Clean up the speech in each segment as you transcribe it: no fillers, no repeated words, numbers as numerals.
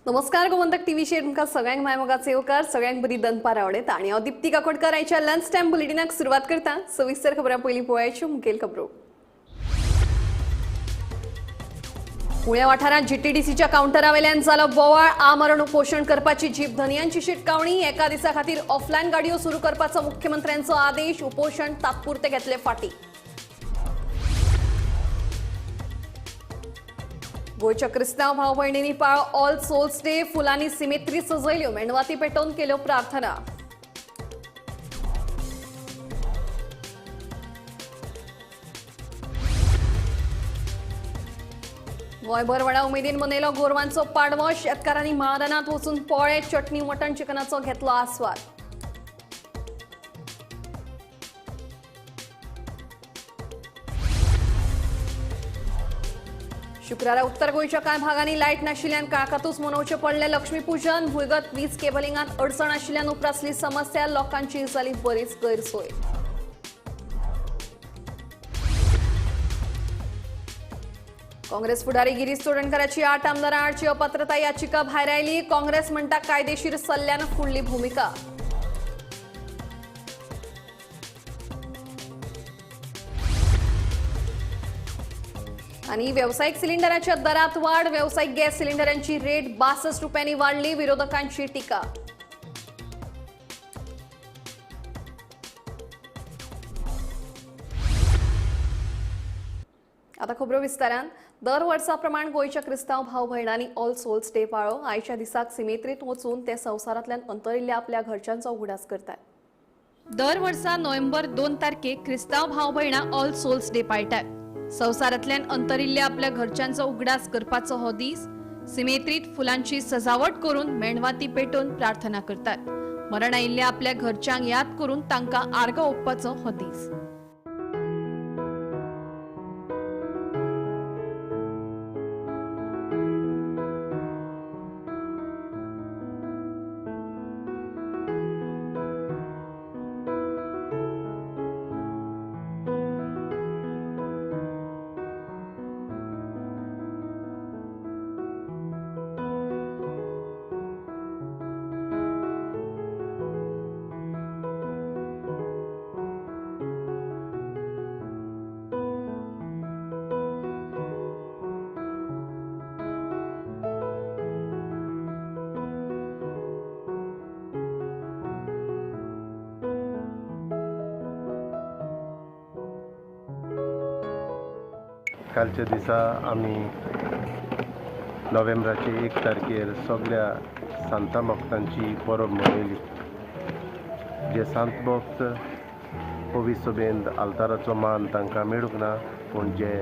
नमस्कार गोमंतक टीव्हीचेर तुमकां सगळ्यांक मायमोगाचे येवकार सगळ्यांक बरी दनपार आवडेत आणि हांव दीप्ती काकोडकर आयच्या लंच टायम बुलेटिनाक सुरवात करता। सविस्तर खबरां पयलीं पळोवयाच्यो मुखेल खबरो। पुणे वाठारांत जीटीडीसीच्या कावंटरावेल्यान जालो बोवाळ। आमरण उपोशण करपाची जीप धनियांची शिटकावणी। एका दिसा खातीर ऑफलायन गाडयो सुरू करपाचो मुख्यमंत्र्यांचो आदेश। उपोशण तात्पुरते घेतले फाटीं। गोयच्या क्रिस्तांव भाव भयणींनी पाळो ऑल सोल्स डे। फुलांनी सिमेत्री सजयल्यो। मेणवाती पेटोवन केल्यो प्रार्थना। गोंयभर व्हडा उमेदीन मनयलो गोरवांचो पाडवो। शेतकारांनी म्हाळादानांत वचून पोळे चटणी मटण चिकनाचो घेतलो आस्वाद। शुक्रारा उत्तर गोयच्या कांय भागांनी लायट नाशिल्ल्यान काळखातूच मनोवचें पडलें लक्ष्मीपूजन। भुंयगत वीज केबलिंगांत अडचण आशिल्ल्यान उप्रासली समस्या। लोकांची जाली बरीच गैरसोय। काँग्रेस फुडारी गिरीश चोडणकराची 8 आमदारां आडची अपात्रता याचिका भायर आयली। काँग्रेस म्हणटा कायदेशीर सल्ल्यान फुडली भुमिका। आणि व्यावसायिक सिलिंडराच्या दरात वाढ। व्यावसायिक गॅस सिलिंडरांची रेट 62 रुपयांनी वाढली। विरोधकांची टीका। आता खबरो विस्तारान। दर वर्सा प्रमाण गोयच्या क्रिस्तांव भाव भयणांनी ऑल सोल्स डे पाळो। आयच्या दिसाक सिमेत्रीत वचून ते संवसारांतल्यान अंतरिल्ल्या आपल्या घरच्यांचो उगडास करतात। दर वर्सा नोव्हेंबर 2 तारखेक क्रिस्तांव भाव भयणां ऑल सोल्स डे पाळटात। संवसारांतल्यान अंतरिल्ल्या आपल्या घरच्यांचो उगडास करपाचो हो दीस सिमेत्रीत फुलांची सजावट करून मेणवाती पेटोवन प्रार्थना करतात। मरण आयिल्ल्या आपल्या घरच्यांक याद करून तांकां आर्गां ओंपपाचो हो दीस। कालच्या दिसा आमी नोव्हेंबराचे 1 तारखेर सगळ्या सांता भक्तांची परब मनयली। जे सांत भक्त पवित्र सभेंत आल्ताराचो मान तांकां मेळूंक ना, पूण जे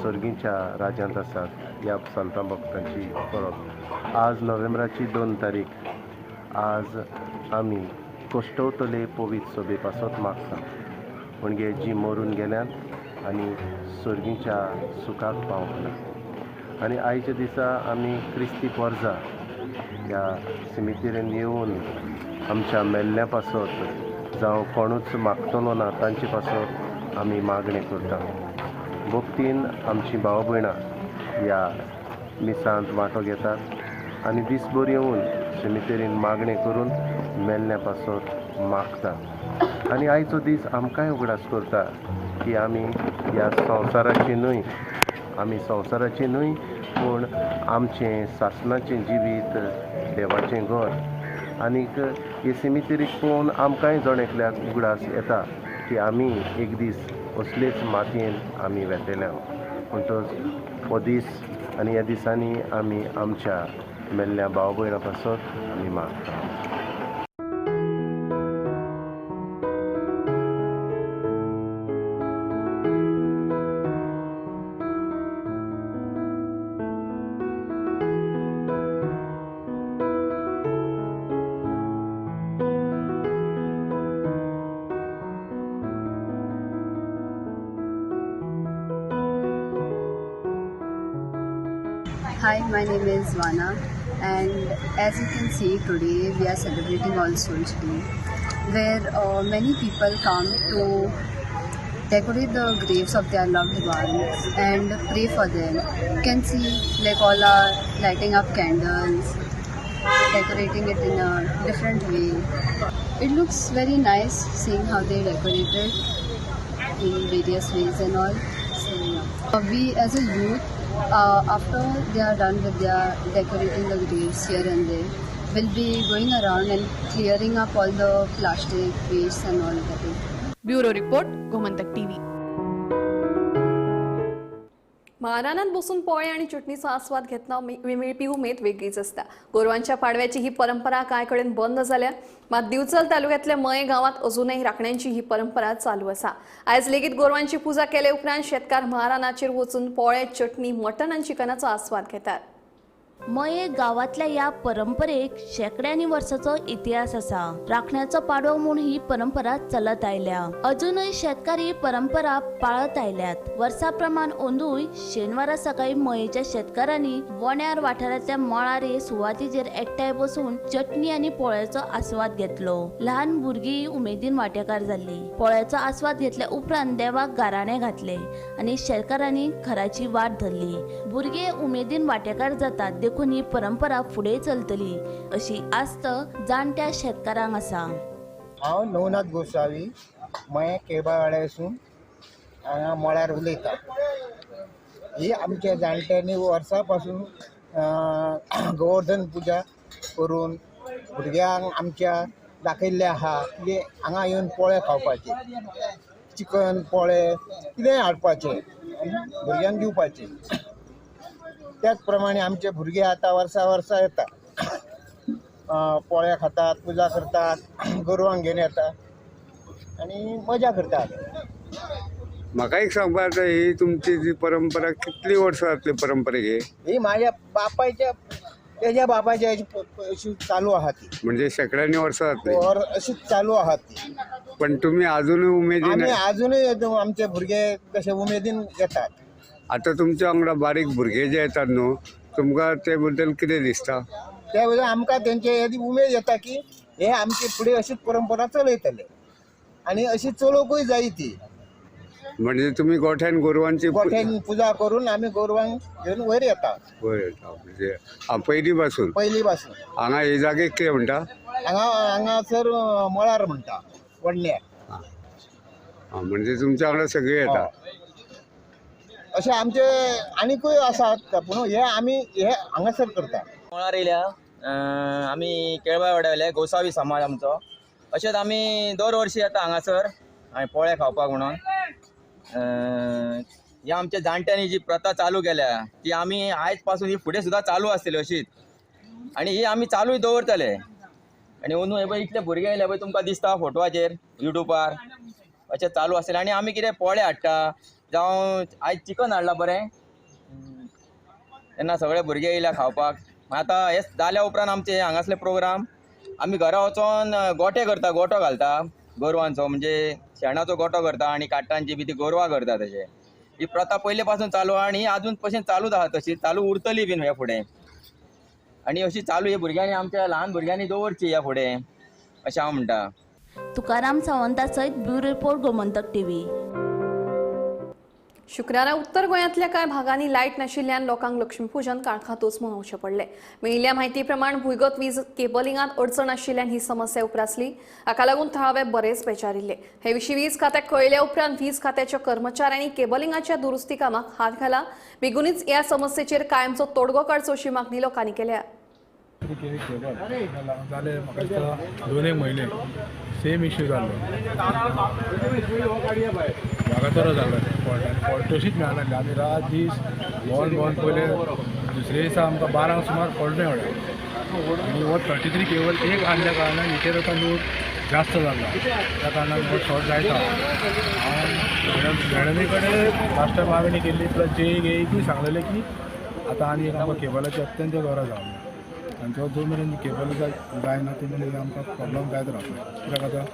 सर्गीच्या राज्यांत आसात ह्या सांता भक्तांची परब। आज नोव्हेंबराची 2 तारीख। आज आमी कोश्टवतले पवित्र सभे पासत मागता, म्हणजे जी मरून गेल्यात आनी सर्गीच्या सुखाक पावंक ना। आनी आयच्या दिसा आमी क्रिस्ती पोरजा ह्या सिमितेरीन येवन आमच्या मेल्ल्या पासत जावं कोणूच मागतलो ना तांचे पासत आमी मागणें करता। भक्तीन आमची भाव भयणां ह्या मिसांत वांटो घेतात आनी दिसभर येवन सिमितेरीन मागणें करून मेल्ल्या पासत मागतात। आनी आयचो दीस आमकांय उगडास करता की आमी ह्या संवसाराची न्हय पूण आमचें सासणाचें जिवीत देवाचें घर। आनीक हे सिमितेरीक पळोवन आमकांय जण एकल्याक उगडास येता की आमी एक दीस असलेच मातयेन आमी वेतेल्या। म्हणटच हो दीस आनी ह्या दिसांनी आमी आमच्या मेल्ल्या भाव भयणां पासत आमी मागता। Hi, my name is Vana, and as you can see today we are celebrating All Souls Day, where many people come to decorate the graves of their loved ones and pray for them. You can see like all are lighting up candles decorating it in a different way. It looks very nice seeing how they decorate it in various ways and all. So we as a youth, after they are done with their decorating the graves here and there, will be going around and clearing up all the plastic waste and all that. Bureau report, Gomantak TV. मारानात बसून पोळे आणि चटणीचा आस्वाद घेतना मेळपी उमेद वेगळीच असता. गोरवांच्या पाडव्याची ही परंपरा कांय कडेन बंद जाल्या, मात दिवचल तालुक्यातल्या मये गावात अजूनही राखण्यांची ही परंपरा चालू असा. आयज लेगीत गोरवांची पुजा केले उपरांत शेतकार म्हारानाचेर वचून पोळे, चटणी, मटण आणि चिकनाचो आस्वाद घेतात. मये गावातल्या या परंपरेक शेकड्यांनी वर्षाचो इतिहास असा. राखण्याचो पाडवो म्हूण ही परंपरा चलत आयल्या. अजूनही शेतकार ही परंपरा पाळत आयल्यात. वर्साप्रमाण ओंदूय शेनवारा सकाळी मयेच्या शेतकारांनी वण्यार वाठारांतल्या मळारे सुवातीचेर एकठांय बसून चटणी आणि पोळ्याचो आस्वाद घेतलो. ल्हान भुरगीं उमेदीन वांटेकार जाल्ली. पोळ्याचो आस्वाद घेतल्या उपरांत देवाक गाराणे घातले आणि शेतकारांनी घराची वाट धरली. भुरगे उमेदीन वांटेकार जातात देखून ही परंपरा फुडें चलतली अशी आस्त जाणट्या शेतकारांक आसा. हांव नवनाथ गोसावी मये केळबावाड्यासून हांगा मळार उलयतां. ही आमच्या जाणट्यांनी वर्सां पासून गोवर्धन पुजा करून भुरग्यांक आमच्या दाखयल्लें आहा की हांगा येवन पोळे खावपाचे, चिकन पोळे कितेंय हाडपाचें आनी भुरग्यांक दिवपाचें. त्याच प्रमाणे आमचे भुरगे आतां वर्सा येता, पोळ्या खातात, पुजा करतात, गोरवांक घेवन येतात आणि मजा करतात. म्हाका एक सांगपाक जाय, ही तुमची जी परंपरा कितली वर्सां जातली परंपरेक ही माझ्या बापायच्या तेज्या बापायच्या अशी चालू आहा ती, म्हणजे शेकड्यांनी वर्सां जातली, अशीच चालू आहा ती. पण तुम्ही अजूनही उमेदीन आमी अजूनय आमचे भुरगे तशे उमेदीन येतात. आता तुमच्या वांगडा बारीक भुरगे जे येतात न्हू, तुमकां ते बद्दल कितें दिसता? त्या बद्दल आमकां तेंचे उमेद येता की हे आमचे फुडें अशीच परंपरा चलयतले आनी अशी चलोवंकूय जाय ती. म्हणजे तुम्ही गोठ्यान गोरवांची गोठ्यान पुजा करून आमी गोरवांक घेवन वयर येता. म्हणजे पयलीं पासून हांगा हे जागेक कितें म्हणटा? हांगासर मळार म्हणटा, वडण्यार. म्हणजे तुमच्या वांगडा सगळे येता. अशें आमचे आनीकूय आसात, पूण हे आमी हे हांगासर करता. मळार येयल्या आमी केळबावाड्याले गोसावी समाज आमचो. अशेंच आमी दर वर्शी येता हांगासर पोळे खावपाक म्हणून. हे आमच्या जाणट्यांनी जी प्रथा चालू केल्या ती आमी आयज पासून ही फुडें सुद्दां चालू आसतली अशीच, आनी ही आमी चालूय दवरतले. आनी अंदू हे पळय इतले भुरगे येयले पळय, तुमकां दिसता फोटवाचेर युट्यूबार अशें चालू आसतलें. आनी आमी कितें पोळे हाडटा, जावं आयज चिकन हाडलां बरें, तेन्ना सगळे भुरगे येयल्या खावपाक. आतां हे जाल्या उपरांत आमचे हांगासले प्रोग्राम आमी घरा वचोन गोठे करता, गोठो घालता गोरवांचो, म्हणजे शेणाचो गोठो करता आनी काट्टांची बी ती गोरवां करता. तशें ही प्रथा पयले पासून चालू आहा आनी आजून पसून चालूच आहा, तशी चालू उरतली बीन ह्या फुडें. आनी अशी चालू हे भुरग्यांनी आमच्या ल्हान भुरग्यांनी दवरची ह्या फुडें अशें हांव म्हणटा. तुकाराम सावंता सयत ब्युरो रिपोर्ट, गोमंतक टीव्ही. शुक्रारा उत्तर गोंयांतल्या कांय भागांनी लायट नाशिल्ल्यान लोकांक लक्ष्मीपूजन काळखातूच मनोवचें पडलें. मेळिल्ल्या म्हायती प्रमाण भुंयगत वीज केबलिंगात अडचण आशिल्ल्यान ही समस्या उप्रासली. हाका लागून थळावे बरेच बेजारिल्ले. हे विशीं वीज खात्याक कळयल्या उपरांत वीज खात्याच्या कर्मचाऱ्यांनी केबलिंगाच्या दुरुस्ती कामाक हात घाला. बेगीनच ह्या समस्येचेर कायमचो तोडगो काडचो अशी मागणी लोकांनी केल्या. जाले म्हाका दोन एक म्हयने सेम इश्यू जाल्लो, म्हाका बरो जालो फॉल्ट तशीच मेळनासली. आमी रात दीस भोंवन पयले दुसरे दिसा आमकां 12 सुमार फॉल्ट मेळ्ळो आनी हो 33 केबल एक आणल्या कारणान हेचेर आतां लोड जास्त जाल्लो, त्या कारणान हो शॉर्ट जायता. हांव मॅडमी कडेन लास्ट टायम मागणी केल्ली, प्लस जेईकूय सांगलेलें की आतां आनी एक आमकां केबलाची अत्यंत गरज आहा आनी जो मेरेन केबल जायना ते मेरेन आमकां प्रॉब्लम जायत रावतलो. कित्याक आतां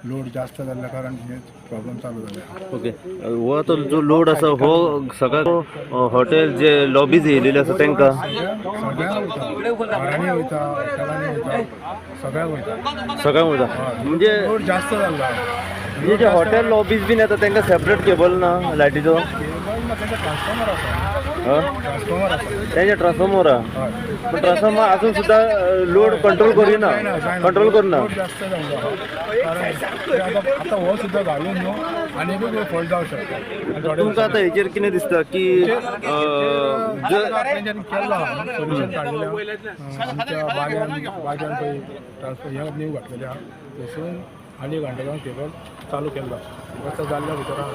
लोड जास्त जाल्ल्या कारणान हे प्रॉब्लम चालू जाले. ओके, हो आतां जो लोड आसा हो सगळ्या हॉटेल जे लॉबीज येयलेले आसा तांकां सगळ्यांक वयता, घरांनी वयता, हॉटेलांनी वयता, सगळ्यांक वयता. म्हणजे लोड जास्त जाल्लो. म्हणजे जे हॉटेल लॉबीज बीन येता तांकां सेपरेट केबल ना लायटीचो? केबल ना, तांकां ट्रान्सफॉर्मर आसा. ट्रान्सफॉर्मर आसा तेजे ट्रान्सफॉर्मर हय पण ट्रान्सफॉर्मर अजून सुद्धा लोड कंट्रोल करिना कंट्रोल करना लोड जास्त जावंक कारण आतां हो सुद्दां घालून न्हू आनीकूय फॉल्ट जावंक शकता आनी थोडे तुमकां आतां हेचेर कितें दिसता की तेंच्यांनी केल्लो आहा सोल्युशन काडलेलें आमच्या बाग्यान खंय ट्रान्सफॉर्म ह्या नीव घातलेले आहा थंयसून आनी घंटेगांव केबल चालू केल्लो रस्तो जाल्ल्या भितर आहा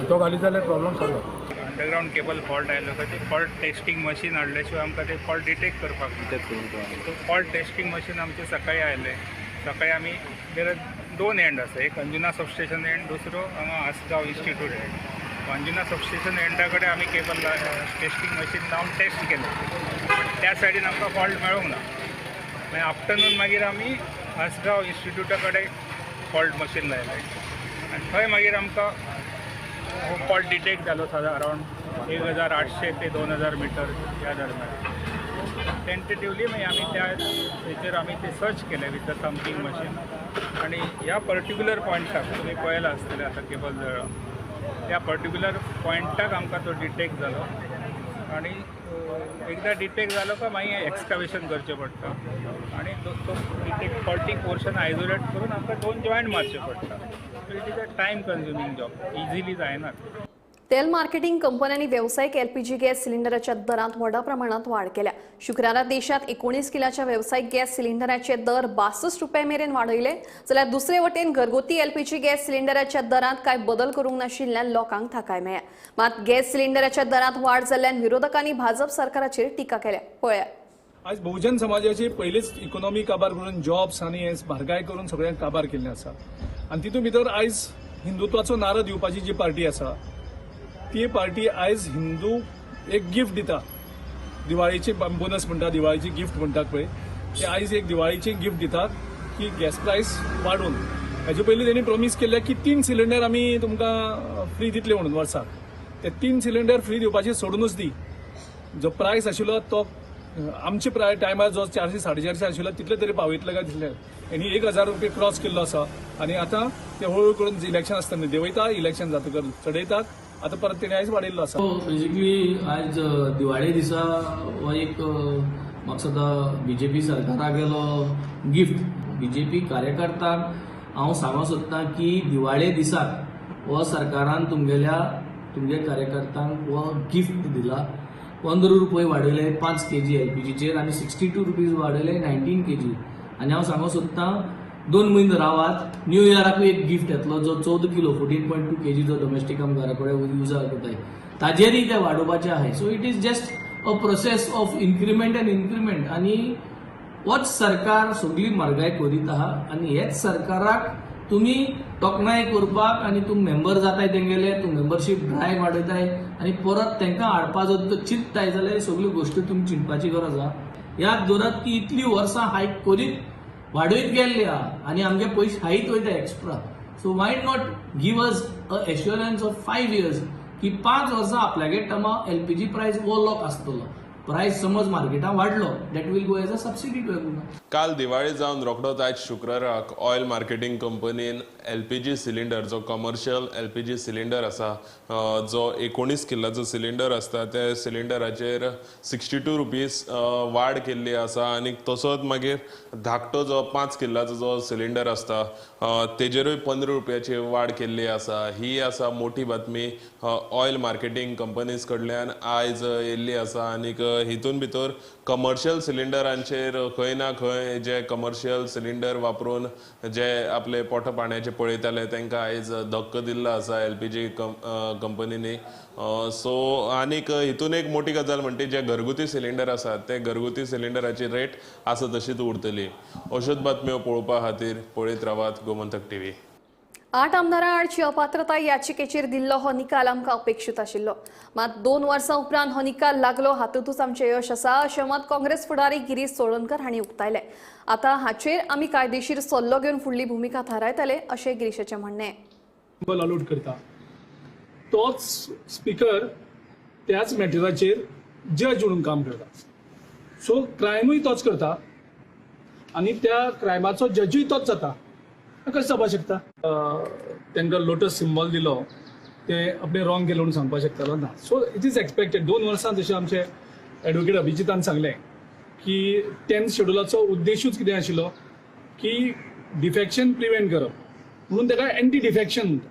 तो घाली जाल्यार प्रॉब्लम सॉल्व जाता अंडरग्राउंड केबल फॉल्ट आयलो तर ते फॉल्ट टेस्टिंग मशीन हाडल्या शिवाय आमकां ते फॉल्ट डिटेक्ट करपाक सो फॉल्ट टेस्टिंग मशीन आमचे सकाळी आयले सकाळी आमी देर 2 एंड आसा एक अंजुना सबस्टेशन एंड दुसरो हांगा Assagao institute end Anjuna substation Enda कडेन आमी केबल टेस्टिंग मशीन लावन टेस्ट केलें त्या सायडीन आमकां फॉल्ट मेळूंक ना मागीर आफ्टरनून मागीर आमी आसगांव इन्स्टिट्यूटा कडेन फॉल्ट मशीन लायलें आनी थंय मागीर आमकां फॉल्ट डिटेक्ट जालो साधा अरावंड 1800 ते 2000 मिटर ह्या दरम्यान टेंटेटिवली मागीर आमी त्या हेचेर आमी ते सर्च केलें विथ द थंपिंग मशीन आनी ह्या पर्टिक्युलर पॉयंटाक तुमी पळयलां आसतलें आतां केबल जळ्ळो त्या पर्टिक्युलर पॉयंटाक आमकां तो डिटेक्ट जालो आनी एकदां डिटेक्ट जालो काय मागीर एक्सकावेशन करचें पडटा आनी तो डिटेक्ट फॉल्टी पोर्शन आयसोलेट करून आमकां 2 जॉयंट मारचे पडटा so it is a time consuming job easily जायना तेल मार्केटिंग कंपन्यांनी व्यावसायिक एलपीजी गॅस सिलिंडराच्या दरांत व्हडा प्रमाणात वाढ केल्या शुक्रारा देशात 19 किलाच्या व्यावसायिक गॅस सिलिंडराचे दर 62 रुपये मेरेन वाडयले जाल्यार दुसरे वटेन घरगुती एलपीजी गॅस सिलिंडराच्या दरांत काय बदल करूंक नाशिल्ल्यान लोकांक थाकाय मेळ्ळ्या मात गॅस सिलिंडराच्या दरांत वाड जाल्ल्यान विरोधकांनी भाजप सरकाराचेर टिका केल्या पळया आज बहुजन समाजाची पहिलेच इकॉनॉमी काबार करून जॉब्स आणि म्हारगाय करून सगळ्यांक काबार केल्लें आसा आनी तितून भितर आयज हिंदुत्वाचो नारो दिवपाची जी पार्टी आसा ती पार्टी आयज हिंदू एक गिफ्ट दिता दिवाळीची बोनस म्हणटा दिवाळीची गिफ्ट म्हणटात पळय ते आयज एक दिवाळीची गिफ्ट दितात की गॅस प्रायस वाडून हाजे पयलीं तेणी प्रॉमीस केल्ले की 3 सिलिंडर आमी तुमकां फ्री दितले म्हणून वर्साक ते 3 सिलिंडर फ्री दिवपाचे सोडूनच दी जो प्रायस आशिल्लो तो आमचे टायमार जो 400-450 आशिल्लो तितले तरी पावयतले काय दिसले आनी 1000 रुपया क्रॉस केल्लो आसा आनी आतां ते हळू करून इलेक्शन आसतना देंवयता इलेक्शन जातकर चडयतात आता परत तेणे आयज वाडयल्लो आसा बेजिकली आज दिवाळे दिसा हो एक म्हाका सदां बीजेपी सरकाराक गेलो गिफ्ट बीजेपी कार्यकर्त्यांक हांव सांगूंक सोदतां की दिवाळे दिसाक हो सरकारान तुमगे कार्यकर्त्यांक हो गिफ्ट दिला 15 रुपये वाडयले 5 kg एलपीजीचेर आनी 62 रुपीज वाडयले 19 kg आनी हांव सांगूंक सोदतां 2 म्हयने रावात न्यू इयराकूय एक गिफ्ट येतलो जो 14 किलो 14.2 kg जो डोमेस्टीक आमकां घरा कडेन यूज करताय ताजेरय ते वाडोवपाचे आहाय so it is just a process of increment end increment आनी होच सरकार सगळी म्हारगाय करीत आहा आनी हेच सरकाराक तुमी तोखणाय करपाक आनी तुमी मेंबर जाताय तेंगेले तुमी मेंबरशीप ड्रायव्ह वाडयताय आनी परत तांकां हाडपा जर चिंतताय जाल्यार सगळ्यो गोश्टी तुमी चिंतपाची गरज आहा याद दवरात की इतली वर्सां हायक करीत वाडयत गेल्ले आहा आनी आमगे पयशे हायत वयता extra so why not give us a assurance of 5 years की 5 वर्सां आपल्यागे टर्मा एलपीजी प्रायस वो लॉक आसतलो प्रायस समज मार्केटात वाडलो that will go as a subsidy to everyone काल दिवाळी जावन रोखडोच आयज शुक्राराक ऑयल मार्केटिंग कंपनीन एलपीजी सिलिंडर जो कमर्शियल एलपीजी सिलिंडर आसा जो 19 किलाचो सिलिंडर आसता त्या सिलिंडराचेर 62 रुपीज वाड केल्ली आसा आनी तसोच मागीर धाकटो जो 5 किलाचो जो सिलिंडर आसता तेजेरूय 15 रुपयाची वाड केल्ली आसा ही आसा मोठी बातमी ऑयल मार्केटिंग कंपनीज कडल्यान आयज येल्ली आसा आनीक हितून भितर कमर्शियल सिलिंडरांचेर खंय ना खंय जे कमर्शियल सिलिंडर वापरून जे आपले पोटा पाण्याचे पळयताले तांकां आयज धक्को दिल्लो आसा एलपीजी कंपनीनी सो आनीक हितून एक मोठी गजाल म्हणटी जे घरगुती सिलिंडर आसात ते घरगुती सिलिंडराची रेट आसा तशीच उरतली अश्योच बातम्यो पळोवपा खातीर पळयत रावात गोमंतक टीव्ही 8 आमदारां आडची अपात्रता याचिकेचेर दिल्लो हो निकाल आमकां अपेक्षीत आशिल्लो मात 2 वर्सां उपरांत हो निकाल लागलो हातूंतूच आमचें यश आसा अशें मत काँग्रेस फुडारी गिरीश चोडणकर हांणी उक्तायलें आतां हाचेर आमी कायदेशीर सल्लो घेवन फुडली भुमिका थारायतले अशें गिरीशाचें म्हणणें अलॉट करता तोच स्पीकर त्याच मॅटराचेर जज म्हणून काम करता सो क्रायमूय तोच करता आनी त्या क्रायमाचो जजूय तोच जाता कशें जावपाक शकता तांकां लोटस सिंबॉल दिलो ते आपले रॉंग केलं म्हणून सांगपाक शकतालो ना. So it is expected. 2 वर्सां जशें आमचे एडवोकेट अभिजितान सांगलें की 10th शेड्युलाचो उद्देशूच कितें आशिल्लो की डिफेक्शन प्रिव्हेंट करप, म्हणून ताका एंटी डिफेक्शन म्हणटा.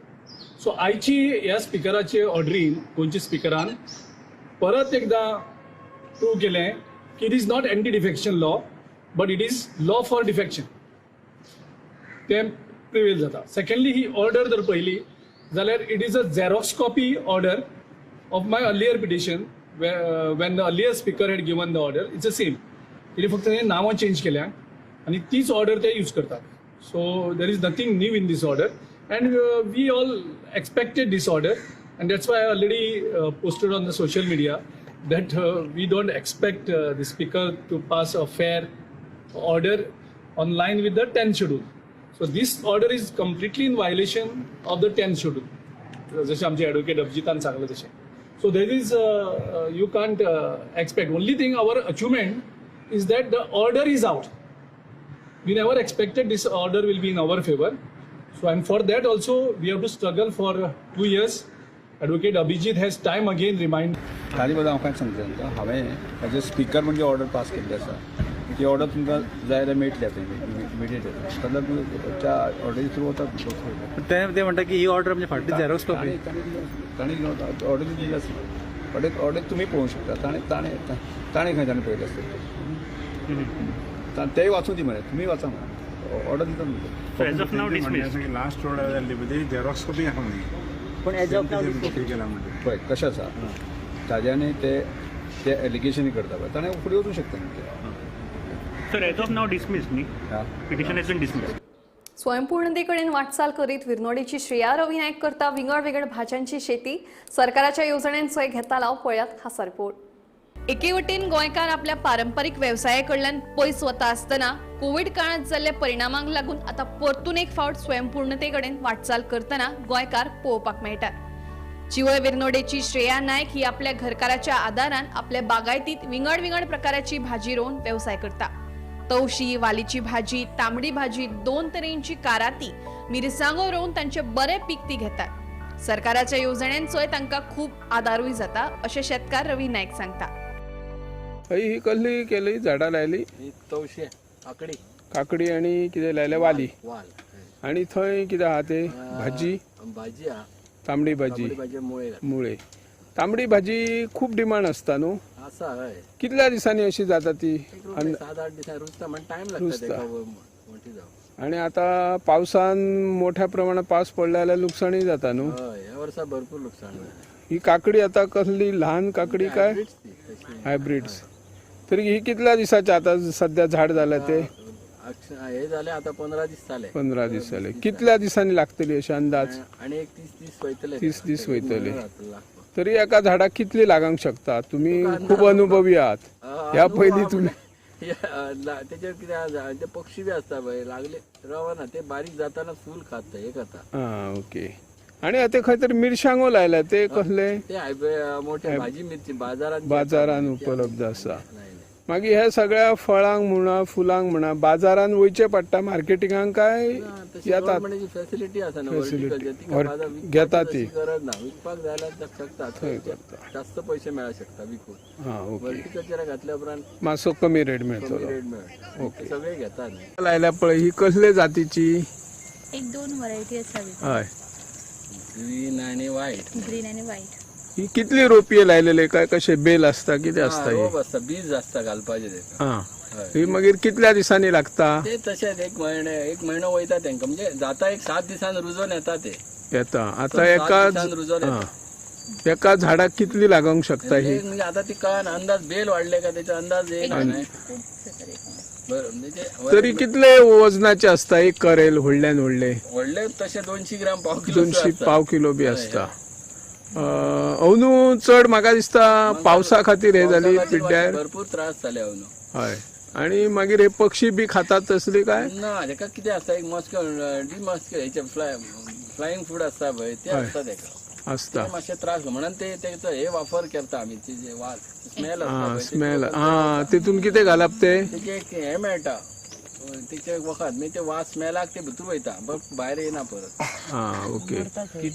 सो आयची ह्या स्पिकराचे ऑर्डरीन गोंयच्या स्पिकरान परत एकदा प्रूव केलें की it is not anti defection law but it is law for defection. तें प्रिवेल जाता. सेकंडली ही ऑर्डर जर पळयली जाल्यार it is a Xerox copy order of my earlier petition Wien the earlier speaker head given the order. It's a same. कितें फक्त हे नांवां change केल्या आनी तीच ऑर्डर ते यूज करतात. So there is nothing new in this order and we all expected this order, and that's why I already posted on the social media that we don't expect the speaker to pass a fair order on line with the 10th schedule. So this order is completely in violation of the 10th schedule. जसे आमचे advocate अभिजितान सांगले तसे. So there is you can't expect. Only thing our achievement is that the order is out. We never expected this order will be in our favor. So and for that also we have to struggle for 2 years. Advocate Abhijit has time again remind. ताजे बद्दल हांव कांय सांगता तुमकां. हांवें as a speaker म्हणजे order pass केल्ली आसा. ती ऑर्डर तुमकां जाय जाल्यार मेळटली आतां इमिडिएट येता. जाल्यार तुमी त्या ऑर्डरी थ्रू वतात. ते म्हणटा की ही ऑर्डर म्हणजे फाटली झेरॉक्स कॉपी. ताणें ऑर्डर दिल्ली आसली. ऑर्डर तुमी पळोवंक शकता. ताणें खंय ताणें पळयलें आसता. तेय वाचूं दी मरे. तुमी वाचा मरे. ऑर्डर दिता as of now dismiss. Last order जाल्ली पळय ती झेरॉक्स कॉपी दाखोवली. पण एज ऑफ नाव केला म्हणजे पळय कशें आसा. ताज्यानी ते एलिगेशनी करता पळय ताणें फुडें वचूंक शकता न्ही. Sir as of now dismiss न्ही. Petition has been dismiss. स्वयंपूर्णतेकडेन वाटचाल करीत विर्नोडेची श्रेया रवी नायक करता विंगड विंगड भाज्यांची शेती. सरकाराच्या येवजण्यांचोय घेता लाव. पळयात खासा रिपोर्ट. एके वटेन गोंयकार आपल्या पारंपरीक व्यवसायाकडल्यान पयस वता आसतना कोविड काळात जाल्ल्या परिणामांक लागून आता परतून एक फावट स्वयंपूर्णतेकडेन वाटचाल करतना गोंयकार पळोवपाक मेळटात. चिवळ विर्नोडेची श्रेया नायक ही आपल्या घरकाराच्या आदारान आपल्या बागायतीत विंगड विंगड प्रकाराची भाजी रोवन व्यवसाय करता. तवशी, वालीची भाजी, तांबडी भाजी, 2 तरेंची काराती, मिरसांगो रोवन तांचे बरे पीक ती घेतात. सरकाराच्या येवजण्यांचोय तांकां खूप आदारूय जाता अशें शेतकार रवी नायक सांगता. ही कसली केली झाडां लायली. तवशे, काकडी आणि कितें लायल्या वाली. आणि थंय कितें आहा ते भाजी. तांबडी भाजी, मुळे. तांबडी भाजी खूप डिमांड आसता न्हू. कितल्या दिसांनी अशी जाता ती. आणि आता पावसान मोठ्या प्रमाणात पावस पडला जाल्यार लुकसाणय जाता न्हू. भरपूर नुकसान. ही काकडी आता कसली ल्हान काकडी काय हायब्रिड्स. तरी ही कितल्या दिसाची आता सध्या झाड झालं ते. हे झाले आता 15 दिस झाले. 15 दिस झाले. कितल्या दिसांनी लागतली अशे अंदाज. आणि एक 30 दिस वयतले. 30 दिस वयतले. तरी एका झाडाक कितली लागांक शकता. तुम्ही खूप अनुभवी आहात. ह्या पयली तुम्ही त्याच्यावर किती पक्षी बी असता पळय लागले रवाना ते बारीक जाताना फूल खात हे खाता. ओके. आणि आता खंय तरी मिरसांगो लायला ते कसले. ते मोठे भाजी मिरची बाजारान उपलब्ध आसा. मागीर ह्या सगळ्या फळांक म्हणा फुलांक म्हणा बाजारान वयचे पडटा मार्केटिंगाक काय येतात. फॅसिलिटी आसा ना घेता ती गरज ना. विकपाक जाल्यार शकतात. जास्त पैसे मेळा शकता विकून. वर्टिकल्चर घातल्या उपरांत मातसो कमी रेट मेळटलो. ओके. सगळे घेतात. लायल्या पळय ही कसले जातीची. 1-2 व्हरायटी आसा. हय. ग्रीन आणि व्हाईट. ही कितली रोपये लायलेले काय कशे बेल असता कितें असता. रोप आसता बीज आसता घालपाचे. ही मागीर कितल्या दिसांनी लागता. ते तशेंच एक म्हयनो वयता तांकां म्हणजे जाता एक 7 दिसान रुजोन येता ते. येता. आता एका झाडाक कितली लागोंक शकता ही. म्हणजे आता ती कळना अंदाज बेल वाढले का त्याचा अंदाज येना. तरी कितले वजनाचे असता एक करेल व्हडल्यान व्हडले तशे 200 ग्राम पाव किलो बी असता. अवनू चड म्हाका दिसता पावसा खातीर हे जाली पिड्ड्यार. भरपूर त्रास जाले अवनू. हय. आणि मागीर हे पक्षी बी खातात तसली काय ना. तेका कितें आसता एक मॉस्किटो हेचे फ्लायिंग फूड आसता पळय ते आसता तेका. आसता मातशे त्रास म्हणून ते हे वापर करता आमी जे स्मेल आसता. स्मेल. तितून कितें घालप ते. हे मेळटा तिचे वखद मी ते वास स्मेलाक ते भितर वयता बट भायर येना परत. हां ओके.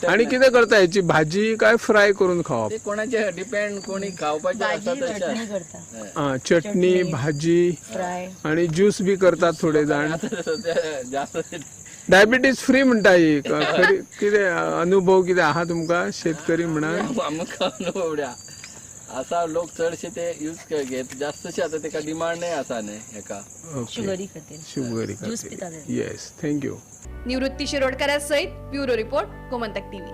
आणि कितें करता याची भाजी काय फ्राय करून खावप? ते कोणाचे डिपेंड कोणी खावपाचे आसा तशें. हां चटणी भाजी आणि ज्यूस बी करतात थोडे जाण. जास्त डायबिटीज फ्री म्हणटा ही खरी कितें अनुभव कितें आहा तुमकां शेतकरी म्हणून? आमकां अनुभवड्या असा लोक चडशे ते यूज घेत जास्तशे आता तेका डिमांड नाही असा न्ही हेका शुगरी खातीर. Yes thank you. निवृत्ती शिरोडकर सहित ब्युरो रिपोर्ट गोमंतक टीव्ही.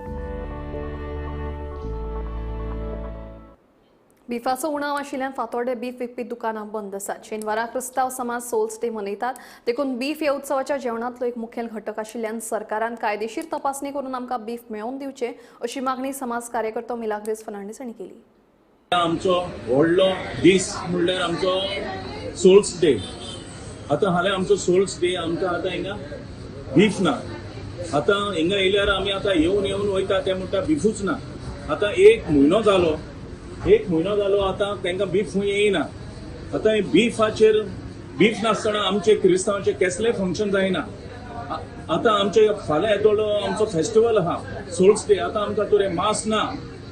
बिफाचो उणाव आशिल्ल्यान फातोर्डे बीफ विकपी दुकानां बंद आसात. शेनवारा क्रिस्तांव समाज सोल्स डे मनयतात. देखून बीफ ह्या उत्सवाच्या जेवणांतलो एक मुखेल घटक आशिल्ल्यान सरकारान कायदेशीर तपासणी करून आमकां बीफ मेळोवन दिवचे अशी मागणी समाज कार्यकर्तो मिलाग्रेस फर्नांडीस हांणी केली. आमचो व्हडलो दीस म्हणल्यार आमचो सोल्स डे. आतां हाल्यार आमचो सोल्स डे आमकां आतां हिंगा बीफ ना. आतां हिंगा येयल्यार आमी आतां येवन वयता ते म्हणटा बीफूच ना. आतां एक म्हयनो जालो आतां तांकां बीफ खंय येयना. आतां बीफाचेर बीफ नासतना आमचे क्रिस्तांवांचे कसलें फंक्शन जायना. आतां आमचे फाल्यां येतलो आमचो फेस्टिवल आहा सोल्स डे. आतां आमकां तर मास ना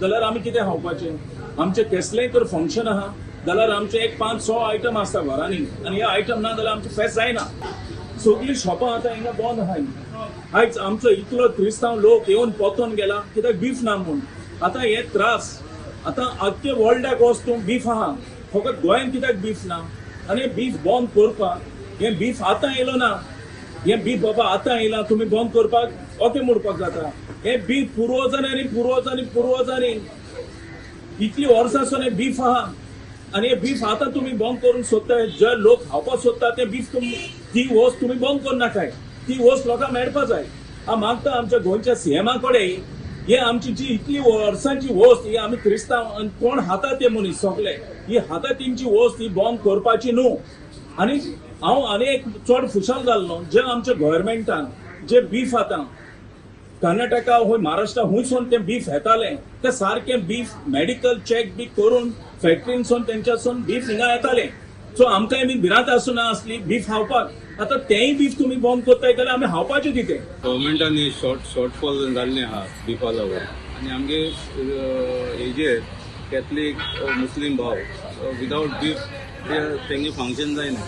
जाल्यार आमी कितें खावपाचें? आमचे कसलेंय तर फंक्शन आहा जाल्यार आमचे एक 5-6 आयटम आसता घरांनी आनी हे आयटम ना जाल्यार आमचे फेस्ट जायना. सगळीं शॉपां आतां हिंगा बंद आहाय. आयज आमचो इतलो क्रिस्तांव लोक येवन पोतोन गेला कित्याक बीफ ना म्हूण. आतां हे त्रास आतां आख्खे वर्ल्डाक वचूं बीफ आहा फकत गोंयांत कित्याक बीफ ना? आनी बीफ बंद करपाक हे बीफ आतां येयलो ना. हे बीफ बाबा आतां येयला तुमी बंद करपाक ओके म्हणपाक जाता. हे बीफ पुर्वजांनी इतली वर्सांसून हे बीफ आहा आनी हे बीफ आतां तुमी बंद करून सोदता. जे लोक खावपाक सोदता ते बीफ ती वस्त तुमी बंद करून नाकाय. ती वस्त लोकांक मेळपा जाय. हांव मागता आमच्या गोंयच्या सीएमा कडेन हे आमची जी इतली वर्सांची वस्त ही आमी क्रिस्तांव कोण खाता ते मनीस सगळे ही खाता तेंची वस्त ही बंद करपाची न्हू. आनी हांव आनी एक चड खुशाल जाल्लो जे आमच्या गव्हर्मेंटान जे बीफ आतां कर्नाटका हो महाराष्ट्रा हुंयसून ते बीफ येताले ते सारखे बीफ मेडिकल चेक बी करून फॅक्टरीनसून तेंच्यासून बीफ हिंगा येताले. सो आमकांय बी भिरांत आसूना आसली बीफ खावपाक. आतां तेंय बीफ तुमी बंद कोत्ताय जाल्यार आमी खावपाचें कितें? गव्हर्मेंटान शॉर्टफॉल जाल्लें आहा बिफा लागून आनी आमगे हेजेर कॅथलीक मुस्लीम भाव विदावट बीफ तेंगे फंक्शन जायना.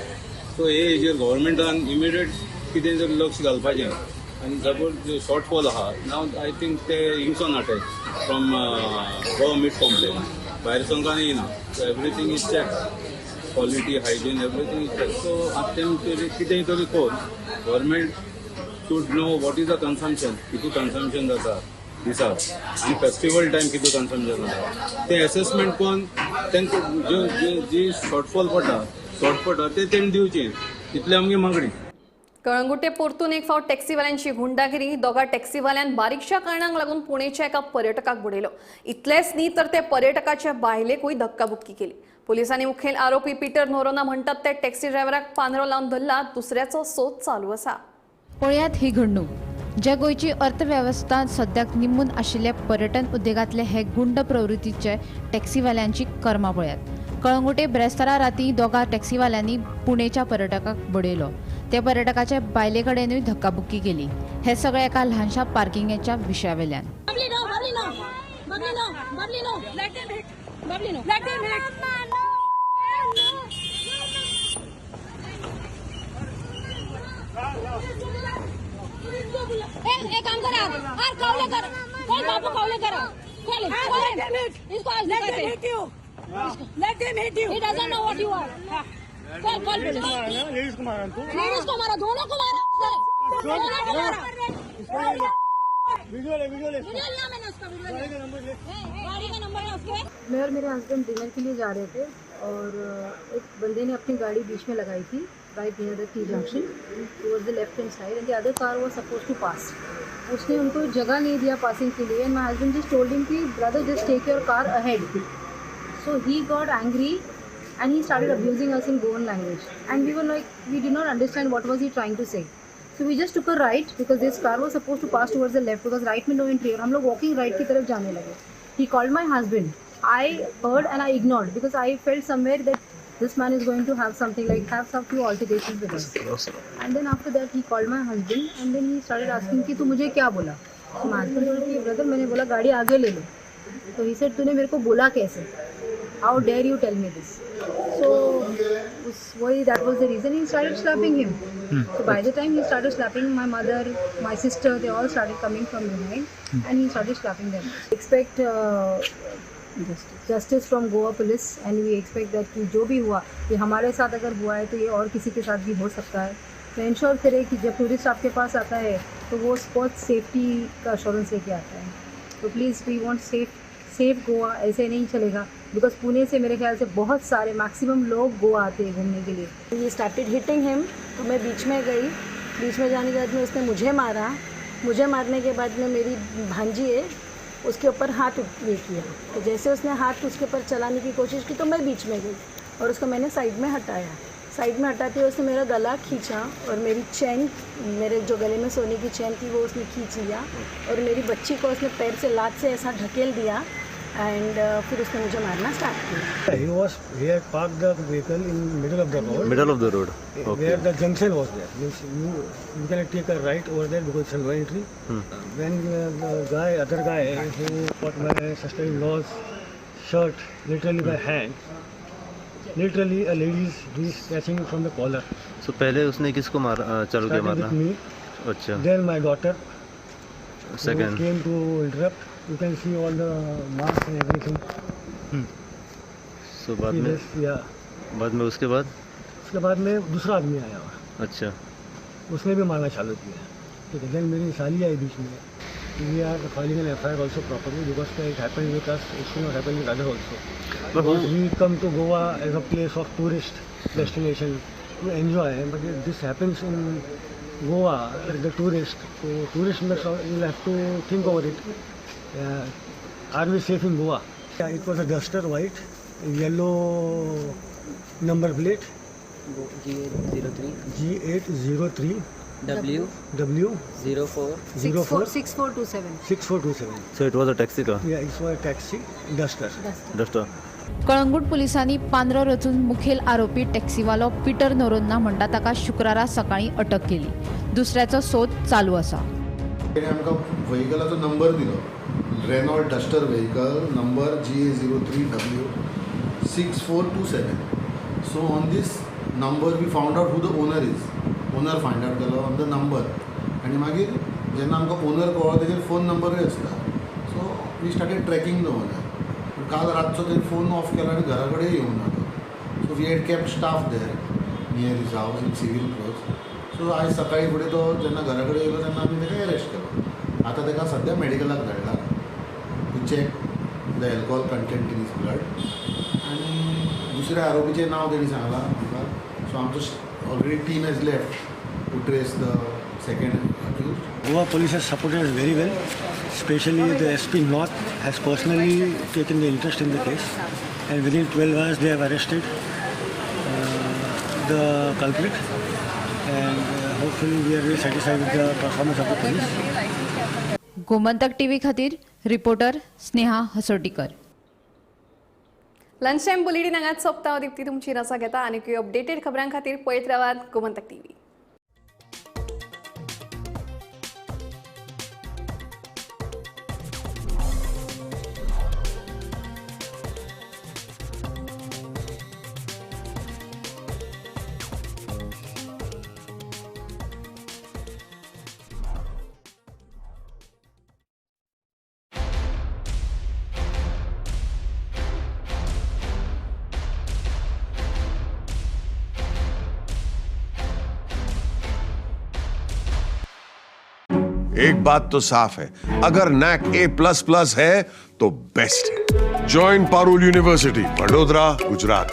सो हे हेजेर गव्हर्मेंटान इमिडिएट कितें तरी लक्ष घालपाचें. आनी सपोज शॉर्टफॉल आहा नाव आय थिंक ते हिंगसोन attack from Goa meat complex भायर सोंकान येयना. So everything is check quality hygiene everything is check. So आतां कितेंय तरी कोर government should know what is the consumption कितू कन्सम्पशन जाता दिसाक आनी फेस्टिवल टायम कितू कन्सम्पशन जाता ते एसेसमेंट कोन्न तांकां जी शॉर्टफॉल पडटा ते तेणी दिवचें. इतले आमगे मागणी. कळंगुटे परतून एक फावट टॅक्सीवाल्यांची गुंडागिरी. दोगा टॅक्सीवाल्यान बारीकशा कारणांक लागून पुणेच्या एका पर्यटकाक बुडयलो. इतलेंच न्ही तर ते पर्यटकाच्या बायलेकूय धक्काबुक्की केली. पोलिसांनी मुखेल आरोपी पीटर नोरोना म्हणटात ते टॅक्सी ड्रायव्हराक पानरो लावन धरला. दुसऱ्याचो सोद चालू आसा. पळयात ही घडणूक. ज्या गोंयची अर्थवेवस्था सद्याक निमून आशिल्ल्या पर्यटन उद्देगांतले हे गुंड प्रवृत्तीचे टॅक्सीवाल्यांची कर्मां पळयात. कळंगुटे ब्रेस्तारा राती दोगा टॅक्सीवाल्यांनी पुणेच्या पर्यटकाक बुडयलो. त्या पर्यटकाच्या बायले कडेनूय धक्काबुक्की केली. हे सगळे एका ल्हानशा पार्किंगेच्या विशयावेल्यान. Let him hit you. He doesn't know what you are. Call police. Ladies को मारा तू. Ladies को मारा, दोनों को मारा. दोनों को मारा. वीडियो ले. वीडियो लिया मैंने उसका वीडियो. गाड़ी का नंबर ले. गाड़ी का नंबर है उसके. मैं और मेरे हस्बैंड डिनर के लिए जा रहे थे और एक बंदे ने अपनी गाड़ी बीच में लगाई थी right near the T junction towards the left hand side and the other car was suppose to pass. उसने उनको जगह नहीं दिया पासिंग के लिए and my husband just told him कि brother just take your car ahead. So he got angry and he started abusing us in Goan language. And we were like, we did not understand what was he trying to say. So we just took a right because this car was supposed to pass towards the left because right में no entry. और हम लोग walking right की तरफ जाने लगे. He called my husband. I heard and I ignored because I felt somewhere that this man is going to have something like have some few altercations with us. And then after that he called my husband and then he started asking कि तू मुझे क्या बोला. So my husband told me, brother मैंने बोला गाड़ी आगे ले low. So he said तूने मेरे को बोला कैसे? How dare you tell me this? So that was the reason he started slapping him. So by the time he started slapping my mother, my sister, they all started coming from behind and he started slapping them. We expect justice from Goa police and we expect that कि जो भी हुआ ये हमारे साथ अगर हुआ है तो ये और किसी के साथ भी हो सकता है. तो इंश्योर करें कि जब टूरिस्ट आपके पास आता है तो वो बहुत सेफ्टी का अश्योरेंस लेके आता है. तो please we want safe Goa. ऐसे नहीं चलेगा बिकॉज पुणे से मेरे ख्याल से बहुत सारे मैक्सिमम लोग गोवा आते हैं घूमने के लिए. ये स्टार्टेड हिटिंग हिम तो मैं बीच में गई. बीच में जाने के बाद में उसने मुझे मारा. मुझे मारने के बाद में मेरी भांजी है उसके ऊपर हाथ ये किया. तो जैसे उसने हाथ उसके ऊपर चलाने की कोशिश की तो मैं बीच में गई और उसको मैंने साइड में हटाया. साइड में हटाते हुए उसने मेरा गला खींचा और मेरी चैन, मेरे जो गले में सोने की चैन थी वो उसने खींच लिया और मेरी बच्ची को उसने पैर से लात से ऐसा ढकेल दिया एंड फिर उसने मुझे मारना स्टार्ट किया. He had parked the vehicle in middle of the road. Middle of the road. Okay. Where the junction was there. Means you can take a right over there because it's a no entry. When the other guy who caught my sister-in-law's shirt literally by hand, literally a lady is catching it from the collar. So पहले उसने किसको चालू KIA मारना? With me. अच्छा. Then my daughter. Second. Who came to interrupt. You can see all the marks and everything. So बाद में उसके बाद में दूसरा आदमी आया. अच्छा. उसने भी मारना चालू किया. ठीक है. देन मेरी साली आई बीच में. We are filing an FIR also properly because it happened with us. It should not happen with others also. Because we come to Goa as a place of tourist destination to enjoy, but this happens in Goa as the tourist. So tourist will have to think over it. Are we safe in Goa? Yeah, it was a Duster white, yellow number plate. G803. W 04 6427. 6427. So it was a taxi car? Yeah, it was a taxi, Duster. Calangute पोलिसांनी पांद्रो रचून मुखेल आरोपी टॅक्सीवालो Peter नोरोन्ना म्हणटा ताका शुक्रारा सकाळी अटक केली. दुसऱ्याचो सोद चालू आसा. तेणें आमकां व्हेहिकलाचो नंबर दिलो. Renault Duster vehicle number GA03W 6427. So on this number we found out who the owner is. Owner find out केलो ऑन द नंबर आनी मागीर जेन्ना आमकां ओनर कळ्ळो तेजेर फोन नंबरूय आसता. So we started tracking the owner. काल रातचो तेणी फोन ऑफ केलो आनी घरा कडेन येवं ना तो. So we had kept staff there near his house in civil clothes. So आयज सकाळी फुडें तो जेन्ना घरा कडेन येयलो तेन्ना आमी तेका अरेस्ट केलो. आतां तेका सद्या मेडिकलाक धाडला to check the alcohol content in his blood. आनी दुसऱ्या आरोपीचें नांव तेणी सांगलां आमकां. सो आमचो already team has left to trace the second accused. Goa police has supported us very well, especially the SP North has personally taken the interest in the case and within 12 hours they have arrested the culprit and hopefully we are very satisfied with the performance of the police. Gomantak TV खातीर reporter Sneha Hasotikar. Lunch time bulletin हांगाच सोंपता. दिप्ती तुमची रजा घेता आनी updated खबरां खातीर पळयत रावात गोमंतक टीव्ही. एक बात तो साफ है, अगर NAC A++ है तो बेस्ट है. Join Parul university, Vadodara, Gujarat.